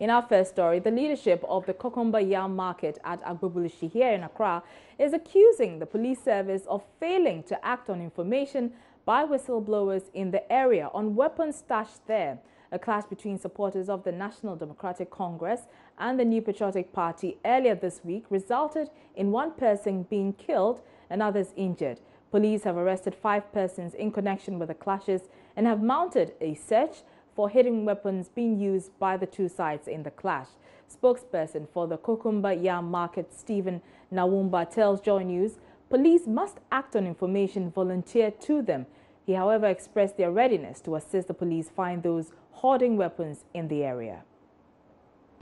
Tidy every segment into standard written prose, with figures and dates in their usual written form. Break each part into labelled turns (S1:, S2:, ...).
S1: In our first story, the leadership of the Cucumber Yam Market at Agbogbulushi here in Accra is accusing the police service of failing to act on information by whistleblowers in the area on weapons stashed there. A clash between supporters of the National Democratic Congress and the New Patriotic Party earlier this week resulted in one person being killed and others injured. Police have arrested 5 persons in connection with the clashes and have mounted a search for hidden weapons being used by the two sides in the clash. Spokesperson for the Cucumber Yam Market, Stephen Nawumba, tells Joy News police must act on information volunteered to them. He, however, expressed their readiness to assist the police find those hoarding weapons in the area.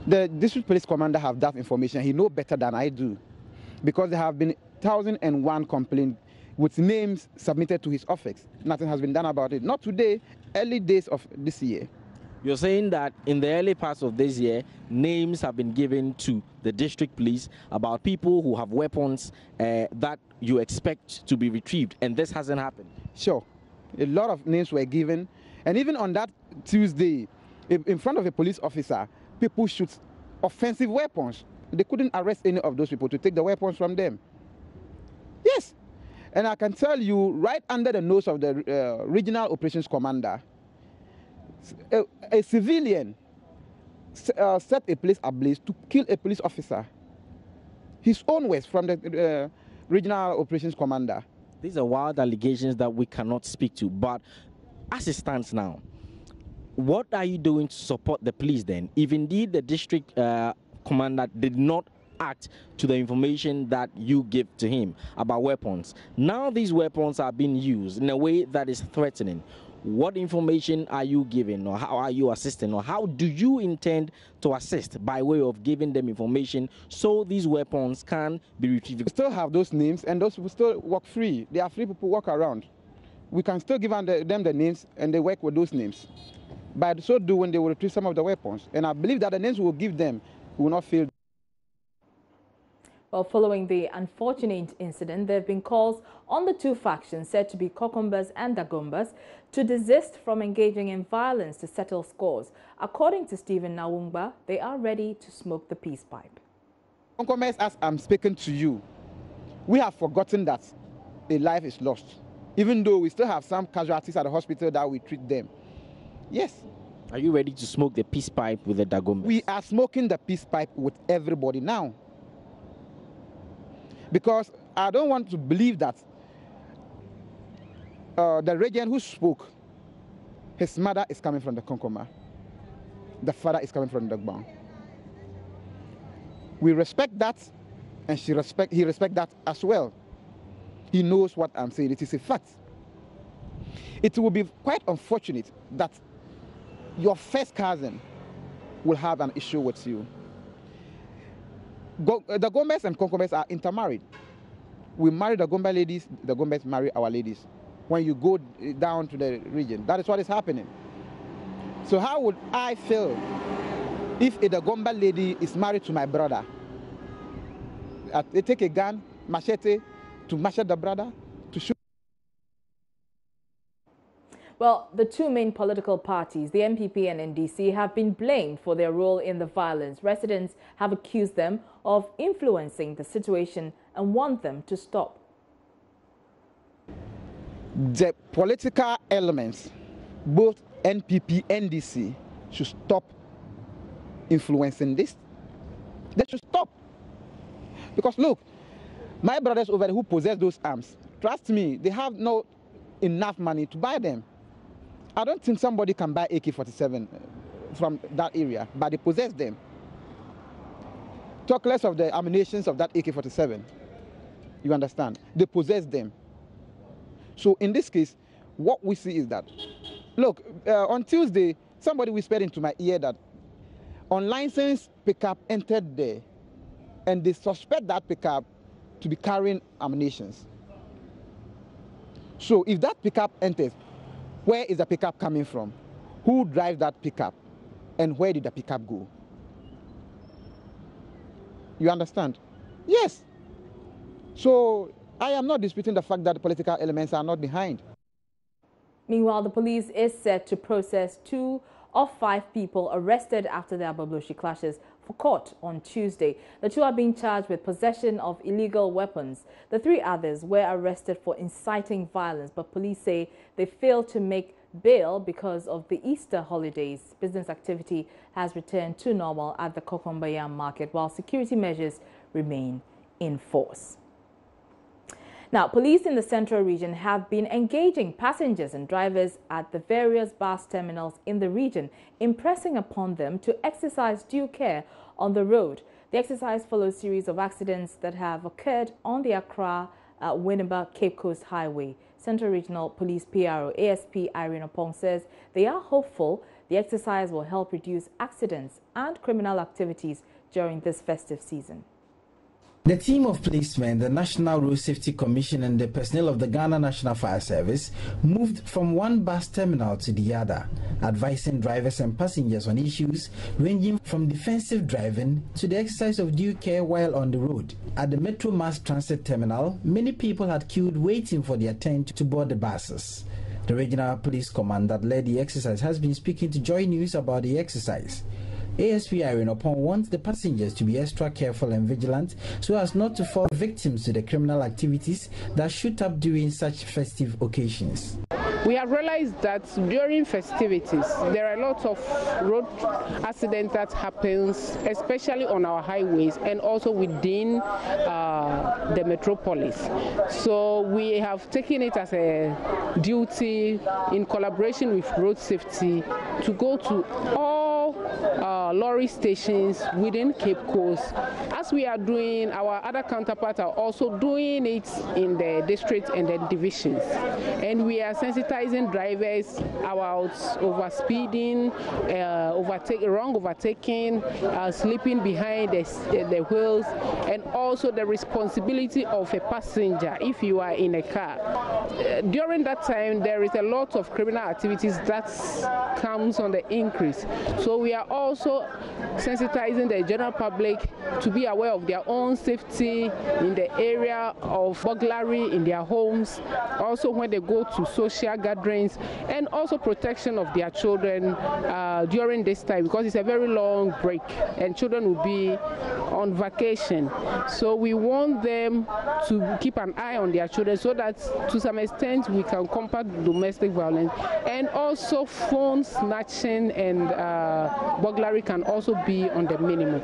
S2: The district police commander have that information. He knows better than I do, because there have been 1,001 complaints with names submitted to his office. Nothing has been done about it. Not today, early days of this year.
S3: You're saying that in the early parts of this year, names have been given to the district police about people who have weapons that you expect to be retrieved, and this hasn't happened?
S2: Sure. A lot of names were given, and even on that Tuesday, in front of a police officer, people shoot offensive weapons. They couldn't arrest any of those people to take the weapons from them. Yes. And I can tell you, right under the nose of the regional operations commander, a civilian set a place ablaze to kill a police officer. His own words from the regional operations commander.
S3: These are wild allegations that we cannot speak to, but as it stands now, what are you doing to support the police then, if indeed the district commander did not act to the information that you give to him about weapons? Now these weapons are being used in a way that is threatening. What information are you giving, or how are you assisting, or how do you intend to assist by way of giving them information so these weapons can be retrieved?
S2: We still have those names, and those people still walk free. They are free people walk around. We can still give them the names, and they work with those names. By so doing, they will retrieve some of the weapons, and I believe that the names we will give them will not fail.
S1: Well, following the unfortunate incident, there have been calls on the two factions said to be Cucumbers and Dagombas to desist from engaging in violence to settle scores. According to Stephen Nawumba, they are ready to smoke the peace pipe.
S2: Cucumbers, as I'm speaking to you, we have forgotten that a life is lost, even though we still have some casualties at the hospital that we treat them. Yes.
S3: Are you ready to smoke the peace pipe with the Dagombas?
S2: We are smoking the peace pipe with everybody now. Because I don't want to believe that the regent who spoke, his mother is coming from the Konkoma. The father is coming from the Dagbang. We respect that, and he respects that as well. He knows what I'm saying. It is a fact. It will be quite unfortunate that your first cousin will have an issue with you. The Gombas and Konkombas are intermarried. We marry the Gomba ladies, the Gombas marry our ladies. When you go down to the region, that is what is happening. So how would I feel if the Gomba lady is married to my brother? They take a gun, machete, to machete the brother, to shoot.
S1: Well, the two main political parties, the MPP and NDC, have been blamed for their role in the violence. Residents have accused them of influencing the situation and want them to stop.
S2: The political elements, both NPP and NDC, should stop influencing this. They should stop. Because look, my brothers over there who possess those arms, trust me, they have not enough money to buy them. I don't think somebody can buy AK-47 from that area, but they possess them. Talk less of the ammunitions of that AK-47. You understand? They possess them. So in this case, what we see is that, look, on Tuesday, somebody whispered into my ear that unlicensed pickup entered there, and they suspect that pickup to be carrying ammunitions. So if that pickup enters, where is the pickup coming from? Who drives that pickup? And where did the pickup go? You understand? Yes. So I am not disputing the fact that the political elements are not behind.
S1: Meanwhile, the police is set to process 2 of 5 people arrested after the Agbogbloshie clashes for court on Tuesday. The 2 are being charged with possession of illegal weapons. The 3 others were arrested for inciting violence, but police say they failed to make bail because of the Easter holidays. Business activity has returned to normal at the Kokomba Yam market, while security measures remain in force. Now, police in the central region have been engaging passengers and drivers at the various bus terminals in the region, impressing upon them to exercise due care on the road. The exercise follows a series of accidents that have occurred on the Accra-Winneba Cape Coast Highway. Central Regional Police PRO ASP Irene Opong says they are hopeful the exercise will help reduce accidents and criminal activities during this festive season.
S4: The team of policemen, the National Road Safety Commission and the personnel of the Ghana National Fire Service moved from one bus terminal to the other, advising drivers and passengers on issues ranging from defensive driving to the exercise of due care while on the road. At the Metro Mass Transit Terminal, many people had queued waiting for their turn to board the buses. The Regional Police Command that led the exercise has been speaking to Joy News about the exercise. ASP Irene Opong wants the passengers to be extra careful and vigilant so as not to fall victims to the criminal activities that shoot up during such festive occasions.
S5: We have realized that during festivities, there are a lot of road accidents that happens, especially on our highways and also within the metropolis. So we have taken it as a duty in collaboration with road safety to go to all lorry stations within Cape Coast. As we are doing, our other counterparts are also doing it in the district and the divisions. And we are sensitizing drivers about overspeeding, wrong overtaking, sleeping behind the wheels, and also the responsibility of a passenger if you are in a car. During that time, there is a lot of criminal activities that comes on the increase. So we are also sensitizing the general public to be aware of their own safety in the area of burglary in their homes, also when they go to social gatherings, and also protection of their children during this time, because it's a very long break and children will be on vacation. So we want them to keep an eye on their children so that to some extent we can combat domestic violence, and also phone snatching and burglary can also be on the minimum.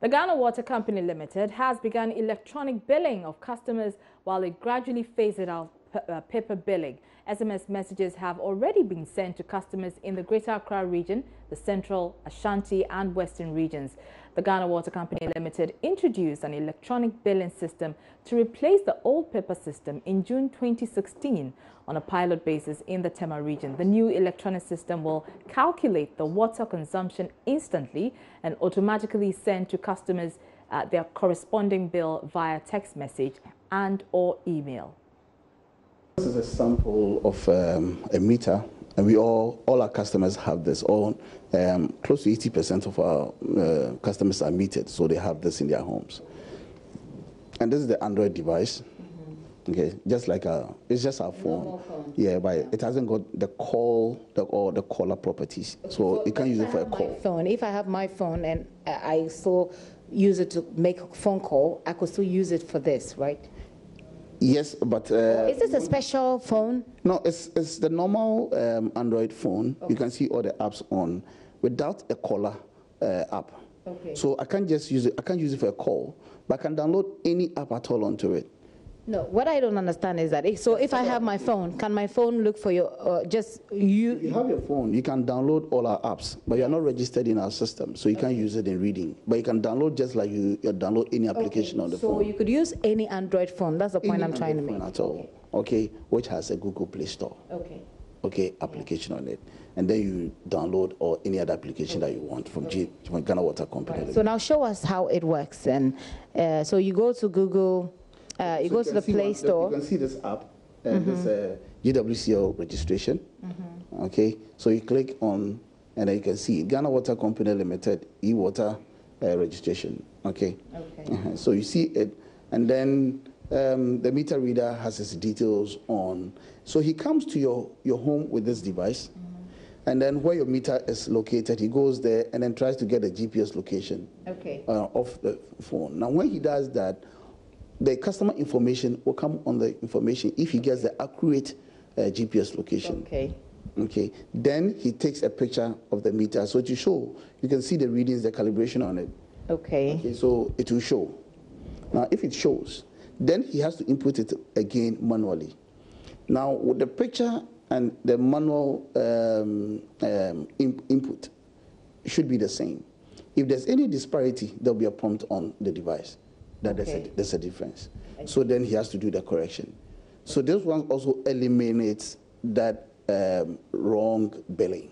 S1: The Ghana Water Company Limited has begun electronic billing of customers while it gradually phases out paper billing. SMS messages have already been sent to customers in the Greater Accra region, the Central, Ashanti and Western regions. The Ghana Water Company Limited introduced an electronic billing system to replace the old paper system in June 2016 on a pilot basis in the Tema region. The new electronic system will calculate the water consumption instantly and automatically send to customers their corresponding bill via text message and or email.
S6: This is a sample of a meter, and we all our customers have this. Close to 80% of our customers are metered, so they have this in their homes. And this is the Android device. Okay, just like it's just our phone. Yeah, but it hasn't got the the caller properties, so you can use it for a call.
S7: Phone. If I have my phone and I still use it to make a phone call, I could still use it for this, right?
S6: Yes, but
S7: is this a special phone?
S6: No, it's the normal Android phone. Okay. You can see all the apps on without a caller app. Okay. So I can't just use it. I can't use it for a call, but I can download any app at all onto it.
S7: No, what I don't understand is that if I have my phone, can my phone look for your just you?
S6: You have your phone, you can download all our apps, but you're not registered in our system, so you can't use it in reading. But you can download just like you download any application on the phone.
S7: So you could use any Android phone. That's the point I'm trying to make.
S6: At all, okay, which has a Google Play Store. Okay, application on it, and then you download or any other application that you want from Ghana Water Company.
S7: Right. So now show us how it works, and so you go to Google. You go to the Play Store.
S6: You can see this app, this GWCL registration. Okay, so you click on, and then you can see Ghana Water Company Limited e-water registration. Okay. So you see it, and then the meter reader has its details on. So he comes to your home with this device, And then where your meter is located, he goes there and then tries to get a GPS location off the phone. Now, when he does that, the customer information will come on the information if he gets the accurate GPS location. Okay. Then he takes a picture of the meter. So to show, you can see the readings, the calibration on it. Okay, so it will show. Now, if it shows, then he has to input it again manually. Now, with the picture and the manual input should be the same. If there's any disparity, there'll be a prompt on the device that there's a difference. So then he has to do the correction. So this one also eliminates that wrong billing.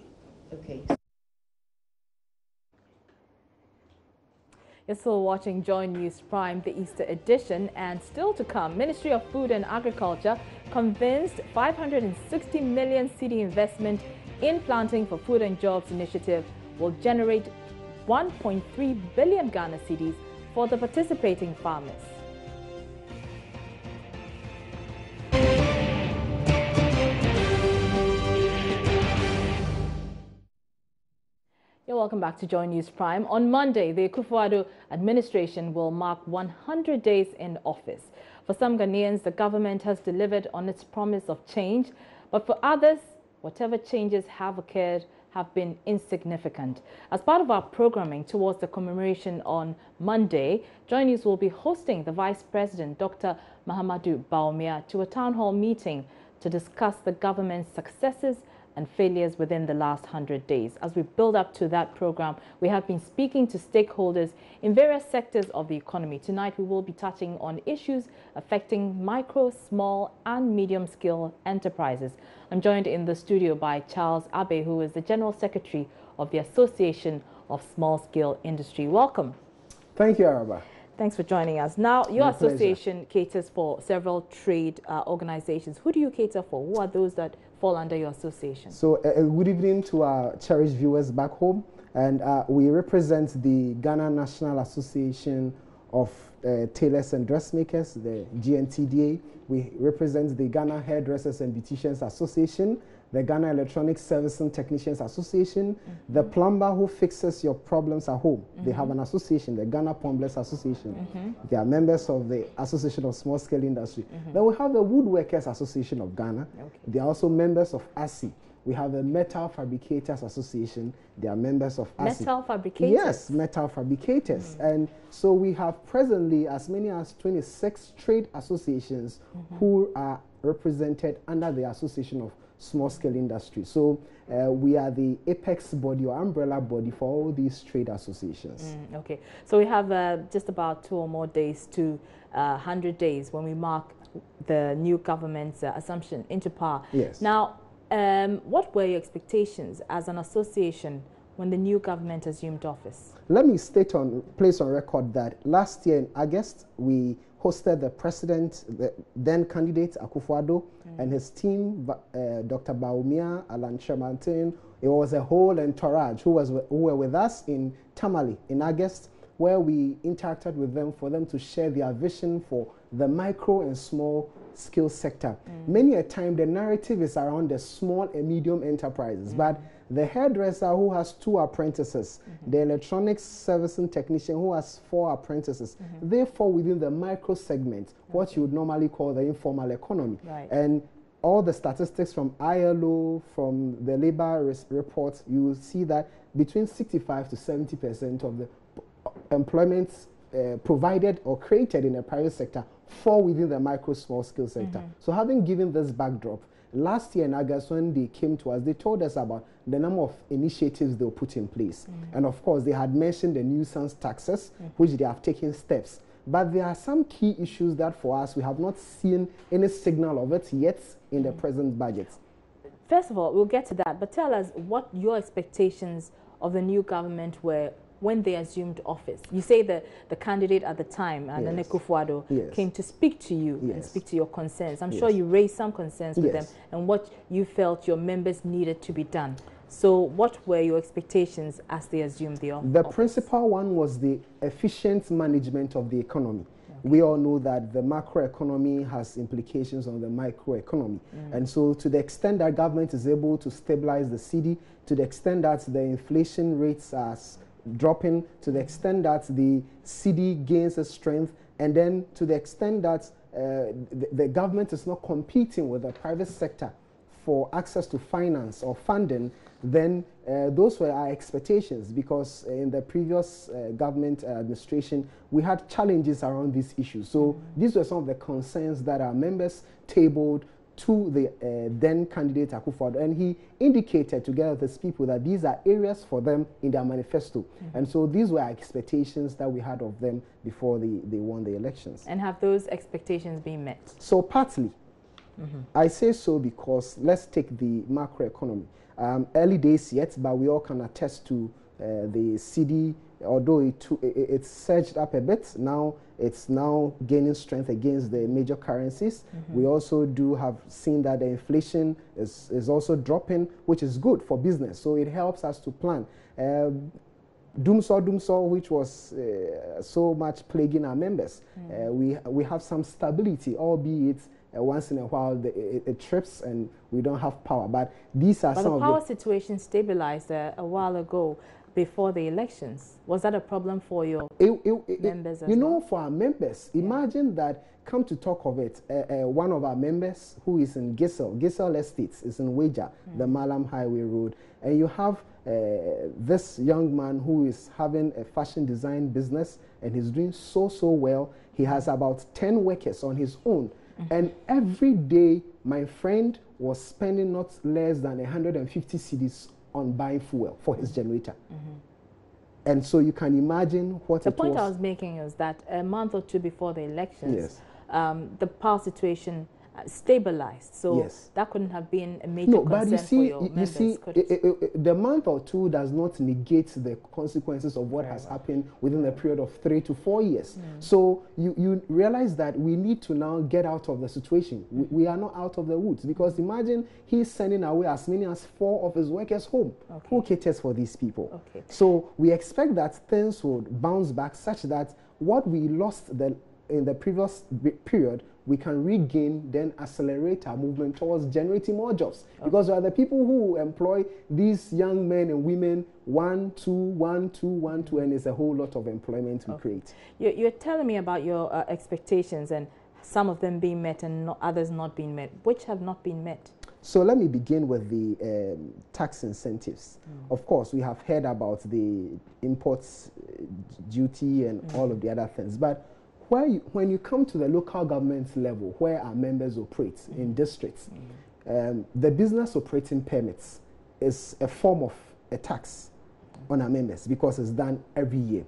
S1: You're still watching Joy News Prime, the Easter edition, and still to come, Ministry of Food and Agriculture convinced 560 million cedi investment in Planting for Food and Jobs initiative will generate 1.3 billion Ghana cedis for the participating farmers. You're welcome back to Joy News Prime. On Monday, the Akufo-Addo administration will mark 100 days in office. For some Ghanaians, the government has delivered on its promise of change, but for others, whatever changes have occurred have been insignificant. As part of our programming towards the commemoration on Monday, Joy News will be hosting the Vice President, Dr. Mahamudu Bawumia, to a town hall meeting to discuss the government's successes and failures within the last 100 days. As we build up to that program, we have been speaking to stakeholders in various sectors of the economy. Tonight, we will be touching on issues affecting micro, small and medium-scale enterprises. I'm joined in the studio by Charles Abe, who is the General Secretary of the Association of Small-Scale Industry. Welcome.
S8: Thank you, Araba.
S1: Thans for joining us. Now, your association caters for several trade organizations. Who do you cater for? Who are those that fall under your association?
S8: So, good evening to our cherished viewers back home. And we represent the Ghana National Association of Tailors and Dressmakers, the GNTDA. We represent the Ghana Hairdressers and Beauticians Association, the Ghana Electronic Servicing Technicians Association, the plumber who fixes your problems at home. They have an association, the Ghana Plumbers Association. They are members of the Association of Small Scale Industry. Then we have the Woodworkers Association of Ghana. They are also members of ASI. We have the Metal Fabricators Association. They are members of ASI.
S1: Metal fabricators?
S8: Yes, metal fabricators. And so we have presently as many as 26 trade associations who are represented under the Association of Small Scale Industry. So we are the apex body or umbrella body for all these trade associations.
S1: Okay, so we have just about 2 or more days to 100 days when we mark the new government's assumption into power.
S8: Yes.
S1: Now, what were your expectations as an association when the new government assumed office?
S8: Let me place on record that last year in August, we hosted the president, the then candidate Akufo-Addo, and his team, Dr. Bawumia, Alan Tremantin. It was a whole entourage who were with us in Tamale in August, where we interacted with them for them to share their vision for the micro and small scale sector. Many a time the narrative is around the small and medium enterprises, but the hairdresser who has 2 apprentices, the electronics servicing technician who has 4 apprentices, they fall within the micro segment, what you would normally call the informal economy. And all the statistics from ILO, from the labor reports, you will see that between 65 to 70% of the employment provided or created in the private sector fall within the micro small scale sector. So having given this backdrop, last year in August when they came to us, they told us about the number of initiatives they'll put in place. And of course, they had mentioned the nuisance taxes, which they have taken steps. But there are some key issues that for us, we have not seen any signal of it yet in the present budget.
S1: First of all, we'll get to that, but tell us what your expectations of the new government were when they assumed office. You say that the candidate at the time, Nana Akufo-Addo, came to speak to you and speak to your concerns. I'm sure you raised some concerns with them and what you felt your members needed to be done. So what were your expectations as they assumed the office?
S8: The principal one was the efficient management of the economy. We all know that the macroeconomy has implications on the microeconomy. And so to the extent that government is able to stabilize the cedi, to the extent that the inflation rates are dropping, to the extent that the cedi gains its strength, and then to the extent that the government is not competing with the private sector for access to finance or funding, then those were our expectations, because in the previous government administration, we had challenges around these issues. So these were some of the concerns that our members tabled to the then candidate Akufo-Addo, and he indicated together with his people that these are areas for them in their manifesto. And so these were our expectations that we had of them before they won the elections.
S1: And have those expectations been met? So
S8: partly. I say so because let's take the macroeconomy. Early days yet, but we all can attest to the cedi, although it surged up a bit, now it's now gaining strength against the major currencies. We also do have seen that the inflation is also dropping, which is good for business. So it helps us to plan. Doomsaw, which was so much plaguing our members, we have some stability, albeit once in a while it trips and we don't have power. But these are some of the...
S1: But the power situation stabilized a while ago before the elections. Was that a problem for your members as well?
S8: You know, for our members, imagine that, come to talk of it, one of our members who is in Giselle Estates is in Weja, the Malam Highway Road, and you have this young man who is having a fashion design business and he's doing so well. He has about 10 workers on his own. And every day, my friend was spending not less than 150 cedis on buying fuel for his generator. And so you can imagine what
S1: the point I was making is that a month or two before the elections, the power situation stabilized. So that couldn't have been a major concern for your members.
S8: The month or two does not negate the consequences of what has happened within the period of 3 to 4 years. So you realize that we need to now get out of the situation. We are not out of the woods, because imagine he's sending away as many as 4 of his workers home. Who caters for these people? So we expect that things would bounce back such that what we lost in the previous period, we can regain, then accelerate our movement towards generating more jobs. Because we are the people who employ these young men and women, 1, 2, 1, 2, 1, 2, and it's a whole lot of employment we create.
S1: You're telling me about your expectations and some of them being met and others not being met. Which have not been met?
S8: So let me begin with the tax incentives. Of course, we have heard about the imports duty and all of the other things, but when you come to the local government level, where our members operate in districts, the business operating permits is a form of a tax on our members because it's done every year.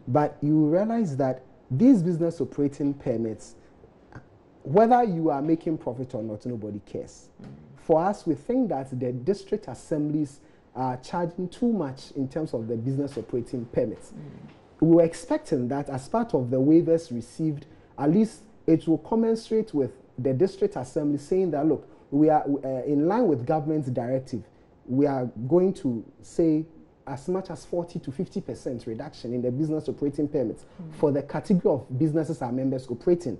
S8: But you realize that these business operating permits, whether you are making profit or not, nobody cares. For us, we think that the district assemblies are charging too much in terms of the business operating permits. We were expecting that as part of the waivers received, at least it will commensurate with the district assembly saying that, look, we are in line with government's directive. We are going to say as much as 40 to 50% reduction in the business operating permits for the category of businesses our members operating.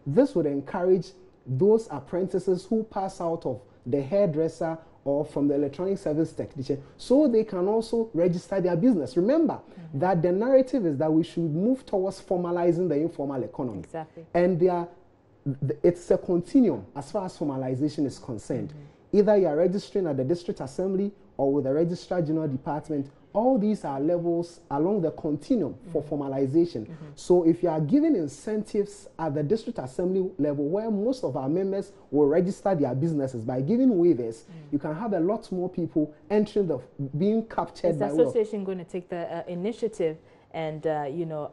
S8: This would encourage those apprentices who pass out of the hairdresser or from the electronic service technician, so they can also register their business. Remember that the narrative is that we should move towards formalizing the informal economy. And it's a continuum as far as formalization is concerned. Either you are registering at the district assembly or with the registrar general department. All these are levels along the continuum for formalization. So if you are giving incentives at the district assembly level, where most of our members will register their businesses by giving waivers, you can have a lot more people entering being captured by
S1: wealth. Is the association going to take the initiative and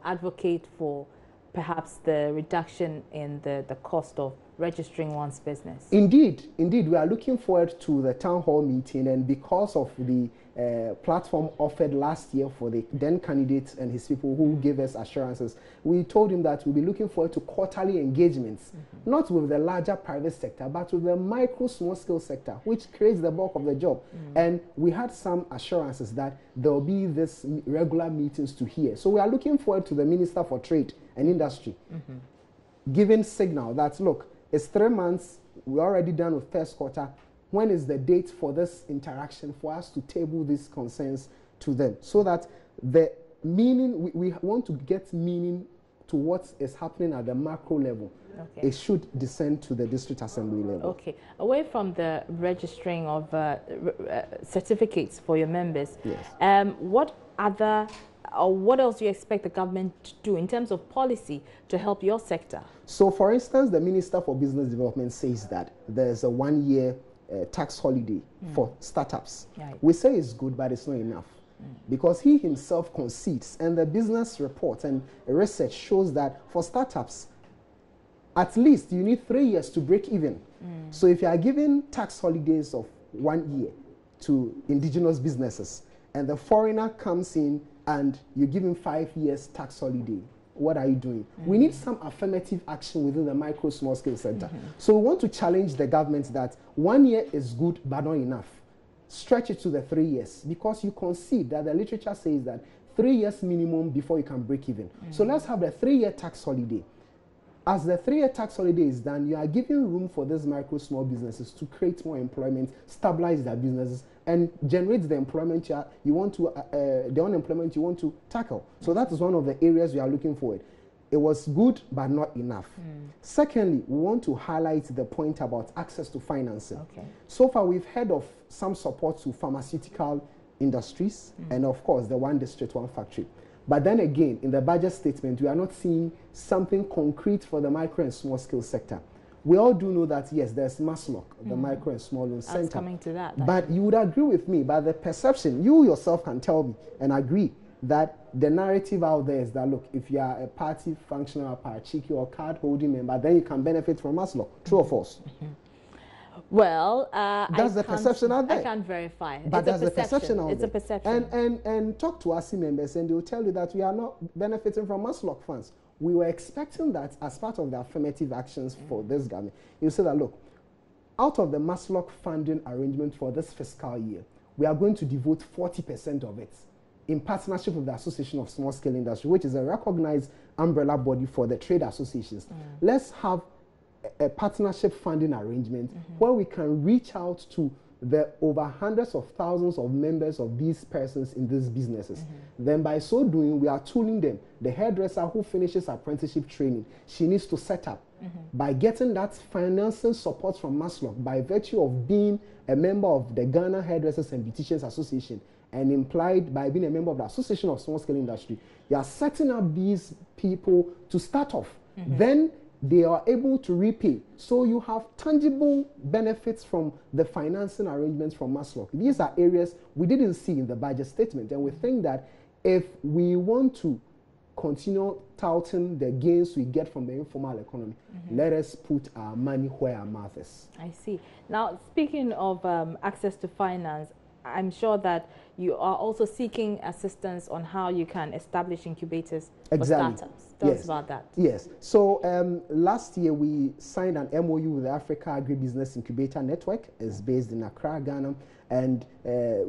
S1: advocate for perhaps the reduction in the cost of registering one's business?
S8: Indeed, we are looking forward to the town hall meeting, and because of the platform offered last year for the then candidate and his people who gave us assurances, we told him that we'll be looking forward to quarterly engagements, not with the larger private sector, but with the micro small scale sector, which creates the bulk of the job. And we had some assurances that there will be this regular meetings to hear. So we are looking forward to the Minister for Trade and Industry giving signal that, look, it's 3 months, we're already done with first quarter. When is the date for this interaction for us to table these concerns to them, so that the meaning, we want to get meaning to what is happening at the macro level. Okay. It should descend to the district assembly level.
S1: Okay. Away from the registering of certificates for your members, yes. What else do you expect the government to do in terms of policy to help your sector?
S8: So, for instance, the Minister for Business Development says that there's a 1-year tax holiday for startups. Right. We say it's good, but it's not enough. Because he himself concedes, and the business report and research shows that for startups, at least you need 3 years to break even. So if you are giving tax holidays of 1 year to indigenous businesses, and the foreigner comes in and you give him 5 years tax holiday, what are you doing? We need some affirmative action within the micro small scale sector. So we want to challenge the government that 1 year is good but not enough. Stretch it to the 3 years, because you concede that the literature says that 3 years minimum before you can break even. So let's have the 3-year tax holiday. As the 3-year tax holiday is done, you are giving room for these micro small businesses to create more employment, stabilize their businesses, and generate the employment you want to, the unemployment you want to tackle. So that is one of the areas we are looking for. It was good, but not enough. Secondly, we want to highlight the point about access to financing. Okay. So far, we've heard of some support to pharmaceutical industries, and of course, the one district, one factory. But then again, in the budget statement, we are not seeing something concrete for the micro and small scale sector. We all do know that, yes, there's Maslock, the micro and small loan center.
S1: Coming to that.
S8: But you would agree with me, by the perception, you yourself can tell me and agree that the narrative out there is that, look, if you are a party functional, parachiki, or card holding member, then you can benefit from Maslock. True or false?
S1: Well,
S8: that's the perception out there.
S1: I can't verify.
S8: But that's the perception out there.
S1: It's a perception.
S8: And talk to ASI members, and they'll tell you that we are not benefiting from Maslock funds. We were expecting that as part of the affirmative actions for this government. You say that, look, out of the Maslock funding arrangement for this fiscal year, we are going to devote 40% of it in partnership with the Association of Small Scale Industry, which is a recognized umbrella body for the trade associations. Let's have a partnership funding arrangement where we can reach out to the over hundreds of thousands of members of these persons in these businesses. Then by so doing, we are tooling them. The hairdresser who finishes apprenticeship training, she needs to set up. By getting that financing support from Maslock, by virtue of being a member of the Ghana Hairdressers and Beauticians Association, and implied by being a member of the Association of Small Scale Industry, you are setting up these people to start off. Then they are able to repay. So you have tangible benefits from the financing arrangements from Maslock. These are areas we didn't see in the budget statement, and we think that if we want to continue touting the gains we get from the informal economy, let us put our money where our mouth is.
S1: I see. Now, speaking of access to finance, I'm sure that you are also seeking assistance on how you can establish incubators for startups. Tell us about that.
S8: Yes. So last year we signed an MOU with the Africa Agribusiness Incubator Network. It's based in Accra, Ghana, and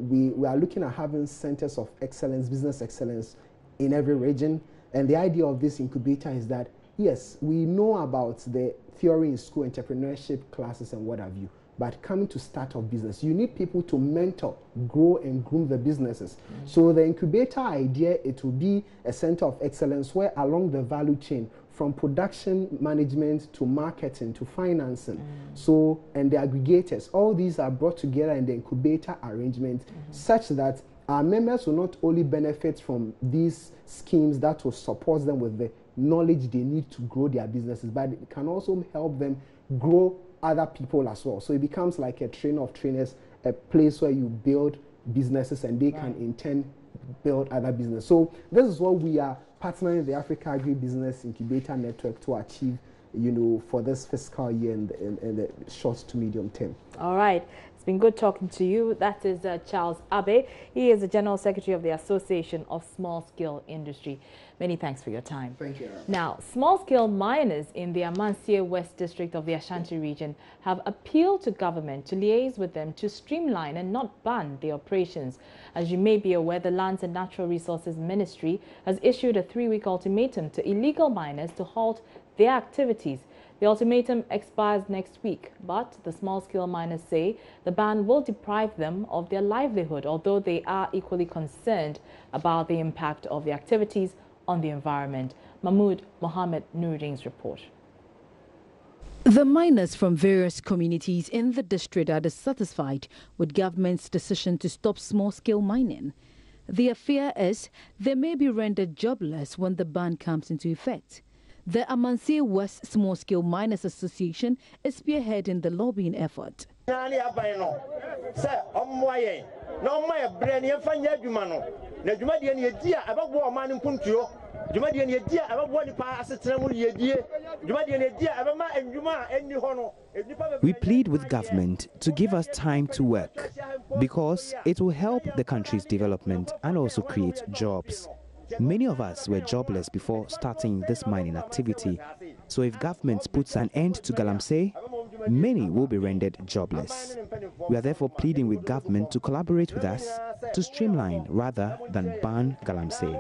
S8: we are looking at having centers of excellence, business excellence in every region. And the idea of this incubator is that, yes, we know about the theory in school, entrepreneurship classes and what have you. But coming to start up business, you need people to mentor, grow, and groom the businesses. So the incubator idea, it will be a center of excellence where along the value chain, from production management to marketing to financing, so, and the aggregators, all these are brought together in the incubator arrangement such that our members will not only benefit from these schemes that will support them with the knowledge they need to grow their businesses, but it can also help them grow other people as well. So it becomes like a trainer of trainers, a place where you build businesses and they can in turn build other business. So this is what we are partnering with the Africa Agribusiness Incubator Network to achieve, you know, for this fiscal year in the short to medium term.
S1: All right. It's been good talking to you. That is Charles Abe. He is the General Secretary of the Association of Small-Scale Industry. Many thanks for your time.
S8: Thank you.
S1: Now, small-scale miners in the Amansie West District of the Ashanti region have appealed to government to liaise with them to streamline and not ban their operations. As you may be aware, the Lands and Natural Resources Ministry has issued a 3-week ultimatum to illegal miners to halt their activities. The ultimatum expires next week, but the small-scale miners say the ban will deprive them of their livelihood, although they are equally concerned about the impact of the activities on the environment. Mahmoud Mohammed Nuruddin's report.
S9: The miners from various communities in the district are dissatisfied with government's decision to stop small-scale mining. Their fear is they may be rendered jobless when the ban comes into effect. The Amansie West Small-Scale Miners Association is spearheading the lobbying effort.
S10: We plead with government to give us time to work because it will help the country's development and also create jobs. Many of us were jobless before starting this mining activity, so if government puts an end to Galamsey, many will be rendered jobless. We are therefore pleading with government to collaborate with us to streamline rather than ban Galamsey.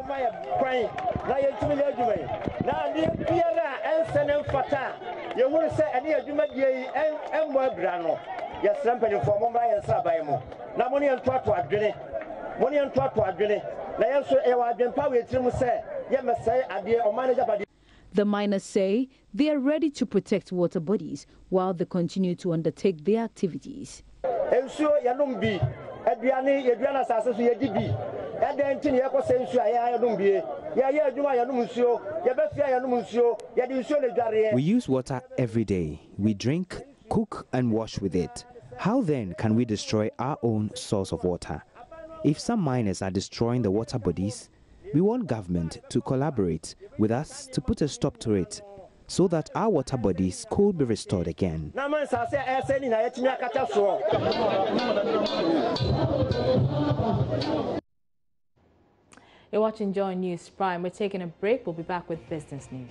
S9: The miners say they are ready to protect water bodies while they continue to undertake their activities.
S10: We use water every day. We drink, cook and wash with it. How then can we destroy our own source of water? If some miners are destroying the water bodies, we want government to collaborate with us to put a stop to it so that our water bodies could be restored again.
S1: You're watching Joy News Prime. We're taking a break. We'll be back with business news.